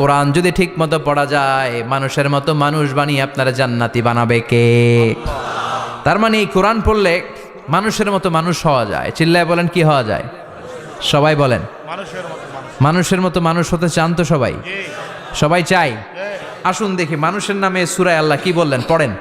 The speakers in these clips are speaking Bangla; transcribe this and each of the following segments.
কোরআন যদি ঠিক মতো পড়া যায়, মানুষের মতো মানুষ বানিয়ে আপনারা জান্নাতি বানাবে কে? তার মানে এই কোরআন পড়লে মানুষের মতো মানুষ হওয়া যায়। চিল্লায় বলেন, কি হওয়া যায়? সবাই বলেন, মানুষের মতো মানুষ হতে চান তো সবাই? সবাই চাই। আসুন দেখি মানুষের নামে সূরায় আল্লাহ কি বললেন, পড়েন।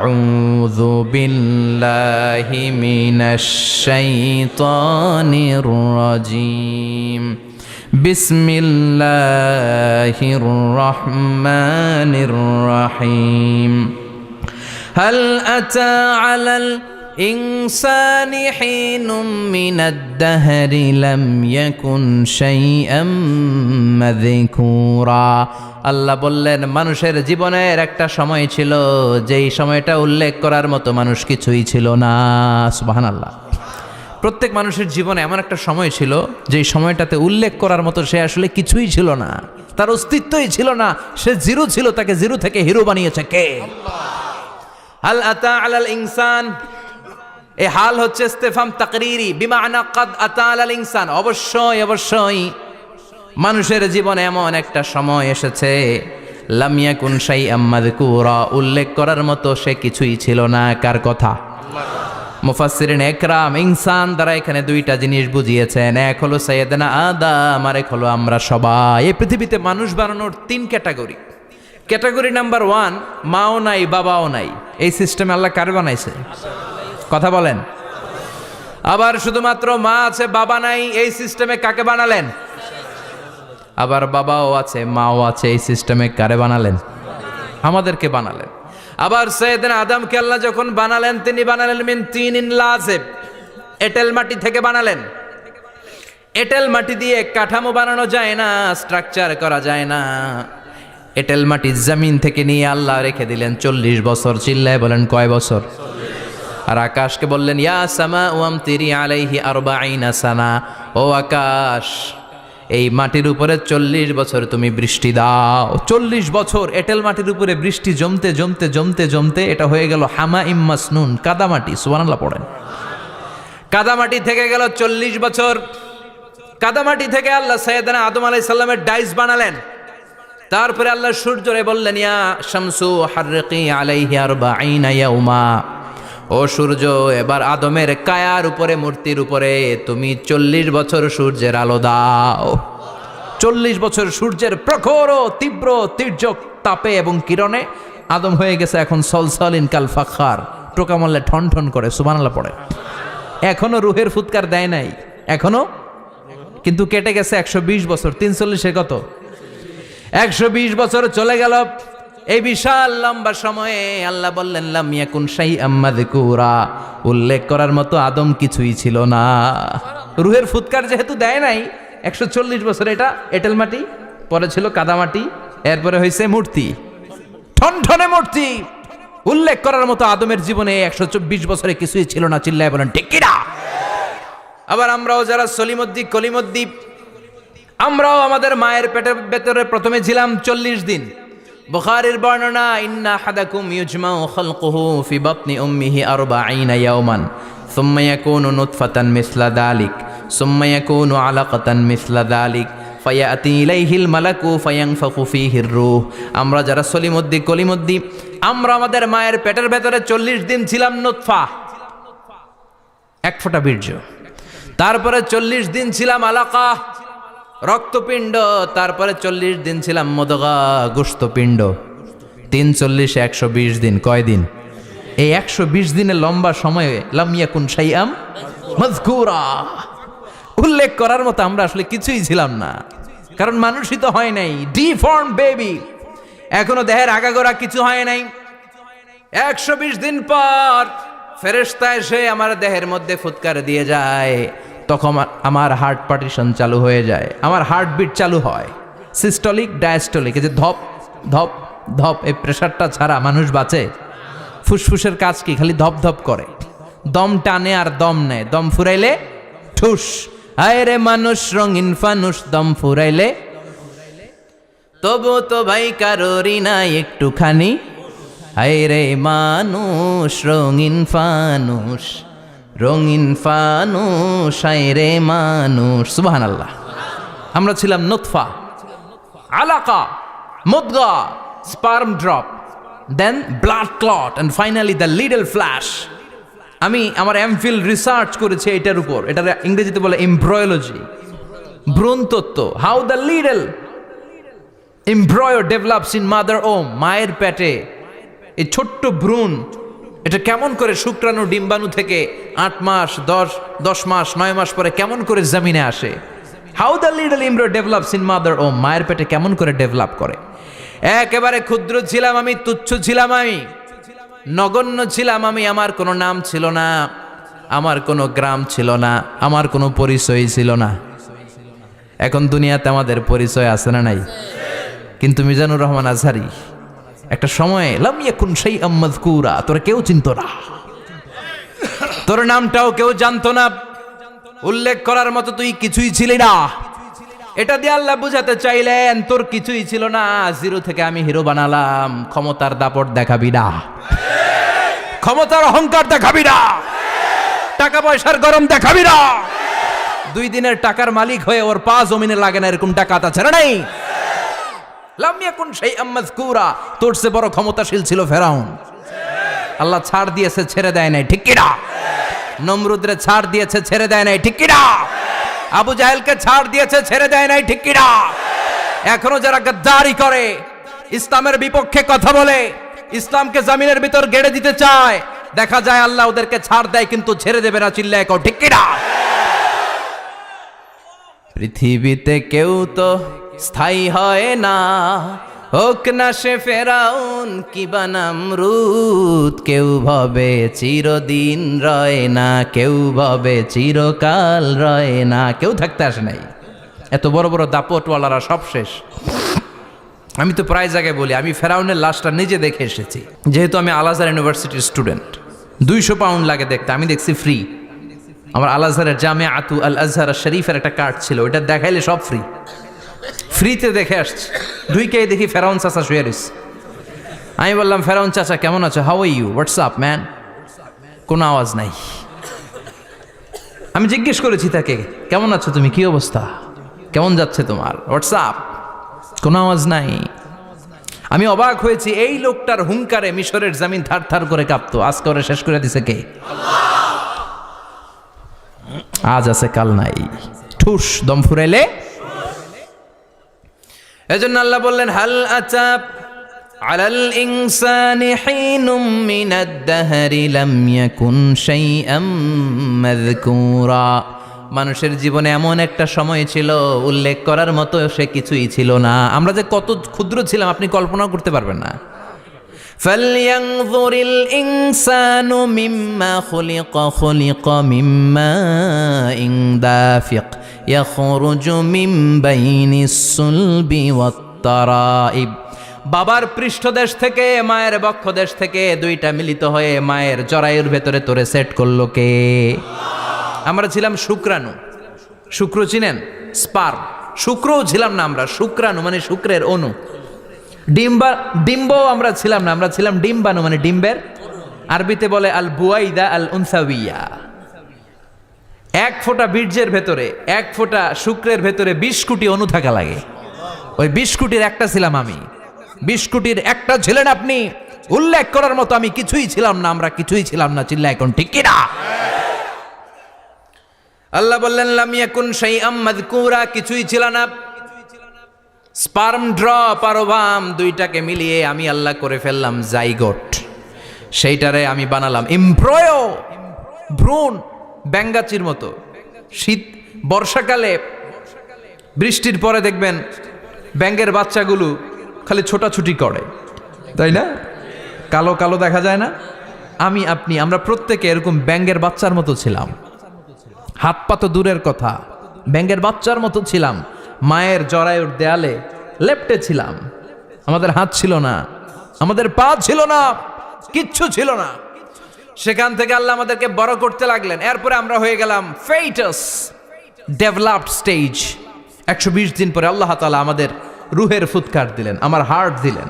আউযু বিল্লাহি মিনাশ শাইতানির রাজিম। বিসমিল্লাহির রহমানির রহিম। হাল আতা আলাল ইনসানি হিনুম মিনাদ দাহরি লাম ইয়াকুন শাইআম মাযকুরা। আল্লাহ বললেন, মানুষের জীবনের একটা সময় ছিল যেই সময়টা উল্লেখ করার মতো মানুষ কিছুই ছিল না। সুবহানাল্লাহ। প্রত্যেক মানুষের জীবনে এমন একটা সময় ছিল যেই সময়টাতে উল্লেখ করার মতো সে আসলে কিছুই ছিল না, তার অস্তিত্বই ছিল না, সে জিরো ছিল, তাকে জিরো থেকে হিরো বানিয়েছে কে? হাল আতা আলাল ইনসান, এই হাল হচ্ছে ইস্তেফাম তাকরিরি, বিমানা কাদ আতা আলাল ইনসান। অবশ্যই অবশ্যই মানুষের জীবনে এমন একটা সময় এসেছে, লাম ইয়াকুন শাইআম মাযকুরা, উল্লেখ করার মতো সে কিছুই ছিল না। কার কথা? মুফাসসিরিন একরাম ইনসান দ্বারা এখানে দুইটা জিনিস বুঝিয়েছেন। এক হলো সাইয়েদনা আদম, আর এক হলো আমরা সবাই। এই পৃথিবীতে মানুষ বানানোর তিন ক্যাটাগরি। ক্যাটাগরি নাম্বার 1, মাও নাই বাবাও নাই। এই সিস্টেমে আল্লাহ কার বানাইছে? কথা বলেন। আবার শুধুমাত্র মা আছে বাবা নাই, এই সিস্টেমে কাকে বানালেন? আবার বাবাও আছে মাও আছে, এই সিস্টেমে কারে বানালেন? আমাদেরকে বানালেন। আবার সাইয়েদনা আদমকে আল্লাহ যখন বানালেন, তিনি বানালেন মিন তিনিন লাযিব, এঁটেল মাটি থেকে বানালেন। এঁটেল মাটি দিয়ে কাঠামো বানানো যায় না, স্ট্রাকচার করা যায় না। এঁটেল মাটি জমিন থেকে নিয়ে আল্লাহ রেখে দিলেন 40 বছর। চিল্লায় বলেন, কয় বছর? আর আকাশকে বললেন, ইয়া সামা ওয়ামতিরি আলাইহি 40 সানা, ও আকাশ এই মাটির উপরে 40 বছর তুমি বৃষ্টি দাও। 40 বছর এঁটেল মাটির উপরে বৃষ্টি জমতে জমতে জমতে জমতে এটা হয়ে গেল হামাইম মাসনুন, কাদামাটি। সুবহানাল্লাহ পড়েন। কাদামাটি থেকে গেল 40 বছর। কাদামাটি থেকে আল্লাহ সাইয়েদনা আদম আলাইহিস সালামের ডাইস বানালেন। তারপরে আল্লাহ সূর্যরে বললেন, ইয়া শামসু হাররিকি আলাইহি 40 ইয়াউমা, ও সূর্য এবার আদমের কায়ার উপরে, মূর্তির উপরে তুমি 40 বছর সূর্যের আলো দাও। 40 বছর সূর্যের প্রখর ও তীব্র তির্যক তাপে এবং কিরণে আদম হয়ে গেছে এখন সলসলিন কাল ফাখার, টোকা মারলে ঠন ঠন করে। সুবহানাল্লাহ পড়ে। এখনো রুহের ফুৎকার দেয় নাই এখনো, কিন্তু কেটে গেছে 120 বছর। 340 কত? 120 বছর চলে গেল। এই বিশাল লম্বা সময়ে আল্লাহ বললেন, লাম ইয়াকুন শাইআম মাযকুরা, উল্লেখ করার মতো আদম কিছুই ছিল না। রুহের ফুৎকার যেহেতু দেয় নাই 140 বছর, এটা এঁটেল মাটি, পরে ছিল কাদামাটি, এরপরে হয়েছে মূর্তি, ঠনঠনে মূর্তি। উল্লেখ করার মতো আদমের জীবনে 124 বছরে কিছুই ছিল না। চিল্লায় বলেন, ঠিক কিনা? আবার আমরাও যারা সলিমদ্দি কলিমদ্দি, আমরাও আমাদের মায়ের পেটের ভেতরে প্রথমে ছিলাম 40 দিন। বুখারীর বর্ণনা, ইন্না হাদাকুম ইউজমাউ খালকুহু ফি বাতনি উম্মিহি 40 ইয়াওমান সুম্মা ইয়াকুনু নুতফাতান মিসলা যালিক সুম্মা ইয়াকুনু আলাকাতান মিসলা যালিক ফায়াতি ইলাইহিল মালাকু ফায়ানফাখু ফীহির রূহ। আমরা যারা সলিমদ্দি কলিমদ্দি, আমরা আমাদের মায়ের পেটের ভেতরে 40 দিন ছিলাম নুতফা, এক ফোঁটা বীর্য। তারপরে 40 দিন ছিলাম আলাকা, রক্তপিণ্ড। তারপরে 40 দিন ছিলাম মুদগা, গোশতপিণ্ড। 3 40 120 দিন। কয় দিন? এই 120 দিনের লম্বা সময়ে লাম ইয়াকুন শাইআম মাযকুরা, উল্লেখ করার মতো আমরা আসলে কিছুই ছিলাম না, কারণ মানুষই তো হয় নাই, ডিফর্ম বেবি, এখনো দেহের আগাগোড়া কিছু হয় নাই। 120 দিন পর ফেরেশতা এসে আমার দেহের মধ্যে ফুৎকার দিয়ে যায়, তখন আমার হার্ট পার্টিশন চালু হয়ে যায়, আমার হার্টবিট চালু হয়, সিস্টলিক ডায়াস্টলিক, এই যে ধপ ধপ ধপ, এই প্রেশারটা ছাড়া মানুষ বাঁচে? ফুসফুসের কাজ কি? খালি ধপ ধপ করে, দম টানে আর দম নেয়, দম ফুরাইলে ঠুস। হায় রে মানুষ রঙিন ফানুষ, দম ফুরাইলে তবু তো ভাই কারোরই নাই একটুখানি। হায় রে মানুষ রঙিন ফানুষ, রঙিন ফানুষ, হায় রে মানুষ। সুবহানাল্লাহ। আমরা ছিলাম নুতফা, আলাকা, মুদগা, sperm drop, then blood clot, and finally the little flesh. আমি আমার এমফিল রিসার্চ করেছি এটার উপর। এটার ইংরেজিতে বলে এমব্রয়োলজি, ভ্রূণ তত্ত্ব। How the little এমব্রয়ো develops in mother ওম, মায়ের পেটে এই ছোট্ট ভ্রূণ এটা কেমন করে শুক্রাণু ডিম্বাণু থেকে 8 মাস 10 মাস 9 মাস পরে কেমন করে জমিনে আসে। How the little এমব্রয়ো develops in mother ওম, মায়ের পেটে কেমন করে ডেভেলপ করে। একেবারে ক্ষুদ্র ছিলাম আমি, তুচ্ছ ছিলাম আমি, নগণ্য ছিলাম আমি। আমার কোনো নাম ছিল না, আমার কোনো গ্রাম ছিল না, আমার কোনো পরিচয় ছিল না। এখন দুনিয়াতে আমাদের পরিচয় আছে না নাই? কিন্তু মিজানুর রহমান আজহারী একটা সময়ে লাম ইয়াকুন শাইআম মাযকুরা, তোরা কেউ চিনতো না, তোর নামটাও কেউ জানতো না, উল্লেখ করার মতো তুই কিছুই ছিলি না। এটা দিয়ে আল্লাহ বুঝাতে চাইলেন তোর কিছুই ছিল না, জিরো থেকে আমি হিরো বানালাম। ক্ষমতার দাপট দেখাবি না, ক্ষমতার অহংকার দেখাবি না, টাকা পয়সার গরম দেখাবি না। 2 দিনের টাকার মালিক হয়ে ওর পা জমিনে লাগে না এরকম টাকা তা ছেড়ে নাই। লাম ইয়াকুন শাইআম মাযকুরা, তোর চেয়ে বড় ক্ষমতাশীল ছিল ফেরাউন। আল্লাহ ছাড় দিয়েছে, ছেড়ে দেয় নাই, ঠিক কিনা? নমরুদরে ছাড় দিয়েছে, ছেড়ে দেয় নাই, ঠিক কিনা? আবু জাহেলকে ছাড় দিয়েছে, ছেড়ে দেয় নাই, ঠিক কিনা? এখনো যারা গাদ্দারি করে, ইসলামের বিপক্ষে কথা বলে, ইসলামকে জমিনের ভিতর গেড়ে দিতে চায়, দেখা যায় আল্লাহ ওদেরকে ছাড় দেয় কিন্তু ছেড়ে দেবে না। চিল্লায় কও ঠিক কিনা? পৃথিবীতে কেউ তো স্থায়ী হয় না, হোক না সে ফেরাউন কিবা নমরুদ। কেউ ভাবে চিরদিন রয় না, কেউ ভাবে চিরকাল রয় না। কেউ থাকতে আসে নাই, এত বড় বড় দাপটওয়ালারা সব শেষ। আমি তো প্রায় জায়গায় বলি আমি ফেরাউনের লাশটা নিজে দেখে এসেছি, যেহেতু আমি আল আজহার ইউনিভার্সিটির স্টুডেন্ট। 200 পাউন্ড লাগে দেখতে, আমি দেখছি ফ্রি। আমার আল আজহারের জামিআতু আল আজহার শরীফের একটা কার্ড ছিল, ওইটা দেখাইলে সব ফ্রি, ফ্রিতে দেখে আসছি। ঢুইকেই দেখি ফেরাউন চাচা শুয়ে রয়েছে। আমি বললাম ফেরাউন চাচা কেমন আছো, how are you, what's up man? কোনো আওয়াজ নাই। আমি জিজ্ঞেস করেছি তাকে কেমন আছো তুমি, কি অবস্থা, কেমন যাচ্ছে তোমার, হোয়াটস আপ? কোনো আওয়াজ নাই। আমি অবাক হয়েছি, এই লোকটার হুঙ্কারে মিশরের জমিন থার থার করে কাঁপতো। আজ করে শেষ করে দিছে কে? আজ আছে কাল নাই, ঠুস দম ফুরাইলে। এজন্য আল্লাহ বললেন হাল আতাব আলাল ইনসানি হিনুম মিনাদ দাহরি লাম ইয়াকুন শাইআম মাযকুরা। মানুষের জীবনে এমন একটা সময় ছিল উল্লেখ করার মতো সে কিছুই ছিল না। আমরা যে কত ক্ষুদ্র ছিলাম আপনি কল্পনাও করতে পারবেন না। ফালইয়ানযুরিল ইনসানু মিম্মা খুলিকা মিম্মা দাফিক ইয়াখরুজু মিন বাইনিস সুলবি ওয়াত তারাইব। বাবার পৃষ্ঠদেশ থেকে, মায়ের বক্ষদেশ থেকে দুইটা মিলিত হয়ে মায়ের জরায়ুর ভেতরে তোরে সেট করলো কে? আমরা ছিলাম শুক্রাণু। শুক্র চিনেন? স্পার্ম। শুক্রও ছিলাম না আমরা, শুক্রাণু মানে শুক্রের অণু। ডিম্ব আমরা ছিলাম না, আমরা ছিলাম ডিম্বাণু মানে ডিম্বের। আরবিতে বলে আল বুয়াইদা আল উনসাউইয়া। 1 ফোঁটা বীর্যের ভেতরে, 1 ফোঁটা শুক্রের ভেতরে 20 কোটি অণু থাকা লাগে। ওই 20 কোটির একটা ছিলাম আমি। 20 কোটির একটা ছিলেন আপনি। উল্লেখ করার মতো আমি কিছুই ছিলাম না, আমরা কিছুই ছিলাম না। চিল্লা এখন ঠিক কিনা? আল্লাহ বললেন লাম ইয়াকুন শাইআম মাযকুরা, কিছুই ছিল না। স্পার্ম ড্রপ আর ওভাম দুইটাকে মিলিয়ে আমি আল্লাহ করে ফেললাম জাইগোট। সেইটারে আমি বানালাম এমব্রয়ো, ভ্রূণ, ব্যাঙ্গাচির মতো। শীত বর্ষাকালে বৃষ্টির পরে দেখবেন ব্যাঙ্গের বাচ্চাগুলো খালি ছোটাছুটি করে, তাই না? কালো কালো দেখা যায় না? আমি আপনি আমরা প্রত্যেকে এরকম ব্যাঙ্গের বাচ্চার মতো ছিলাম। হাত পা তো দূরের কথা, ব্যাঙ্গের বাচ্চার মতো ছিলাম। মায়ের জরায়ুর দেয়ালে লেপ্টে ছিলাম। আমাদের হাত ছিল না, আমাদের পা ছিল না, কিচ্ছু ছিল না। সেখান থেকে আল্লাহ আমাদেরকে বড় করতে লাগলেন। এরপরে আমরা হয়ে গেলাম ফেটাস, ডেভেলপড স্টেজ। 120 দিন পরে আল্লাহ তাআলা আমাদের রুহের ফুৎকার দিলেন, আমার হার্ট দিলেন,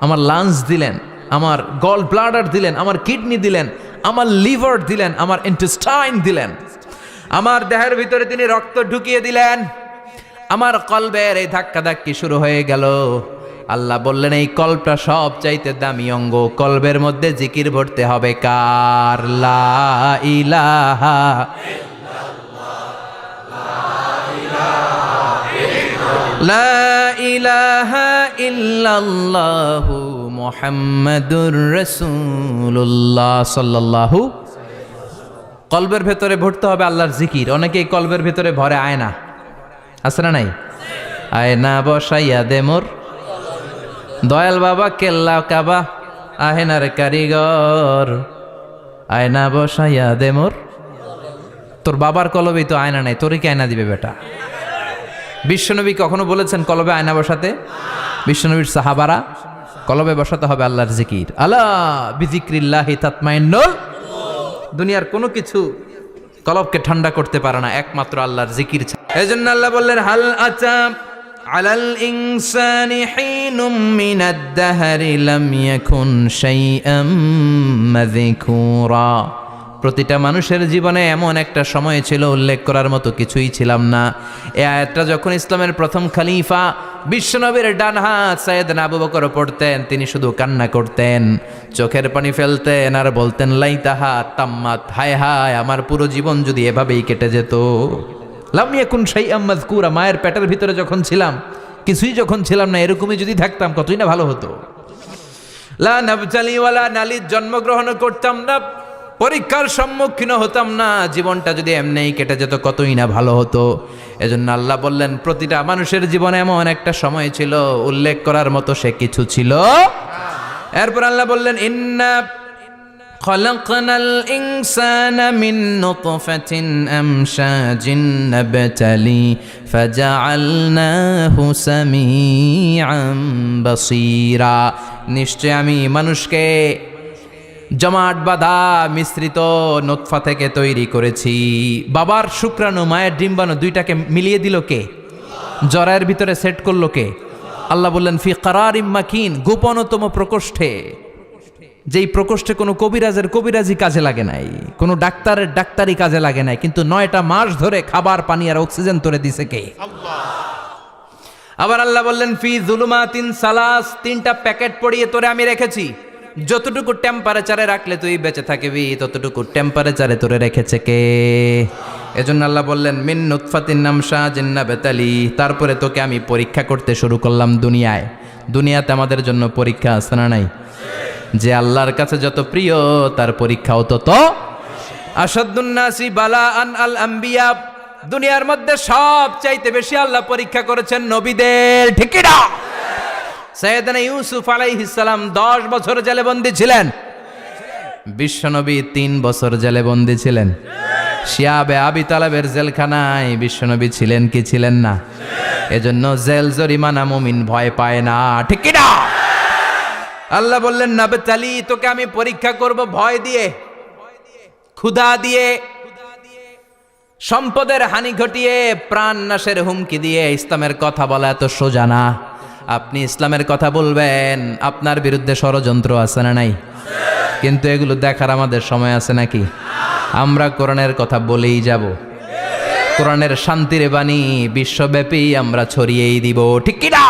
আমার লাংস দিলেন, আমার গল ব্লাডার দিলেন, আমার কিডনি দিলেন, আমার লিভার দিলেন, আমার ইন্টেস্টাইন দিলেন। আমার দেহের ভিতরে তিনি রক্ত ঢুকিয়ে দিলেন। আমার কলবের এই ধাক্কা ধাক্কি শুরু হয়ে গেল। আল্লাহ বললেন এই কলবটা সব চাইতে দামি অঙ্গ, কলবের মধ্যে জিকির ভরতে হবে কার? লা ইলাহা লা ইলাহা ইল্লাল্লাহু মুহাম্মাদুর রাসূলুল্লাহ সাল্লাল্লাহু। কলবের ভেতরে ভরতে হবে আল্লাহর জিকির। অনেকেই কলবের ভেতরে ভরে আয়না, আছে না নাই? আয়না বসাইয়া দে মোর দয়াল বাবা কেল্লা কাবা আহেনার কারিগর, আয়না বসাইয়া দে মোর। তোর বাবার কলবেই তো আয়না নাই, তোরই কি আয়না দিবে বেটা? বিশ্বনবী কখনো বলেছেন কলবে আয়না বসাতে? বিশ্বনবীর সাহাবারা কলবে বসাতে হবে আল্লাহর জিকির। আলা বিযিক্রিল্লাহি তাতমাইন্নুল। দুনিয়ার কোনো কিছু কলবকে ঠান্ডা করতে পারে না, একমাত্র আল্লাহর জিকির ছাড়া। এজন্য আল্লাহ বললেন হাল আতা আলাল ইনসানি হিনুম মিনাদ দাহরি লাম ইয়াকুন শাইআম মাযকুরা। প্রতিটা মানুষের জীবনে এমন একটা সময় ছিল উল্লেখ করার মতো কিছুই ছিলাম না। এই আয়াতটা যখন ইসলামের প্রথম খলিফা বিশ্বনবীর ডান হাত সাইয়েদনা আবু বকর পড়তেন, তিনি শুধু কান্না করতেন, চোখের পানি ফেলতেন আর বলতেন লাইতাহা তাম্মাত, হায় হায় আমার পুরো জীবন যদি এভাবেই কেটে যেত। লাম ইয়াকুন শাইআম মাযকুরা, মায়ের পেটের ভিতরে যখন ছিলাম, কিছুই যখন ছিলাম না, এরকমই যদি থাকতাম কতই না ভালো হতো। লা নাবতালি ওয়ালা নালিদ, জন্মগ্রহণ করতাম না, পরীক্ষার সম্মুখীন হতাম না, জীবনটা যদি এমনিই কেটে যেত কতই না ভালো হতো। এজন্য আল্লাহ বললেন প্রতিটা মানুষের জীবনে এমন একটা সময় ছিল উল্লেখ করার মতো সে কিছু ছিল। এরপর আল্লাহ বললেন ইন্না খলাকনাল ইনসানা মিন নুতফাতিন আমশাজিন নাবতালি ফাজআলনাহু সামিআন বাসীরা। নিশ্চয় আমি মানুষকে জমাট বাঁধা মিশ্রিত নুতফা থেকে তৈরি করেছি। বাবার শুক্রাণু মায়ের ডিম্বাণু দুইটাকে মিলিয়ে দিল কে? জরায়ের ভিতরে সেট করলো কে? আল্লাহ বললেন ফি কারারিম মাকিন, গোপনতম প্রকোষ্ঠে, যেই প্রকোষ্ঠে কোনো কবিরাজের কবিরাজি কাজে লাগে নাই, কোনো ডাক্তারের ডাক্তারি কাজে লাগে নাই, কিন্তু 9টা মাস ধরে খাবার পানি আর অক্সিজেন তোরে দিছে কে? আল্লাহ। আবার আল্লাহ বললেন ফি যুলুমাতিন সালাস, 3টা প্যাকেট পড়িয়ে তোরে আমি রেখেছি, যতটুকু টেম্পারেচারে রাখলে তুই বেঁচে থাকবি ততটুকু টেম্পারেচারে তোরে রেখেছে কে? এজন্য আল্লাহ বললেন মিন নুতফাতিন আমশাজিন নাবতালি, তারপরে তোকে আমি পরীক্ষা করতে শুরু করলাম দুনিয়ায়। দুনিয়াতে আমাদের জন্য পরীক্ষা আছে না নাই? যে আল্লাহর কাছে যত প্রিয় তার পরীক্ষাও তত। আসাদুন নাসি বালাআন আল আম্বিয়া, দুনিয়ার মধ্যে সব চাইতে বেশি আল্লাহ পরীক্ষা করেছেন নবীদের, ঠিক কি না? সাইয়েদনা ইউসুফ আলাইহিস সালাম 10 বছর জেলে বন্দী ছিলেন, বিশ্বনবী 3 বছর জেলে বন্দী ছিলেন। শিয়াবে আবি তালেবের জেলখানায় বিশ্বনবী ছিলেন কি ছিলেন না? এজন্য জেল জরিমানা মুমিন ভয় পায় না, ঠিক কি না? আল্লাহ বললেন নাবতালি, তোকে আমি পরীক্ষা করব ভয় দিয়ে, ক্ষুধা দিয়ে, সম্পদের হানি ঘটিয়ে, প্রাণ নাশের হুমকি দিয়ে। ইসলামের কথা বলা এত সোজা না। আপনি ইসলামের কথা বলবেন, আপনার বিরুদ্ধে ষড়যন্ত্র আছে না নাই? কিন্তু এগুলো দেখার আমাদের সময় আছে নাকি? আমরা কোরআনের কথা বলেই যাব, কোরআনের শান্তির বাণী বিশ্বব্যাপী আমরা ছড়িয়েই দিব, ঠিক কি না?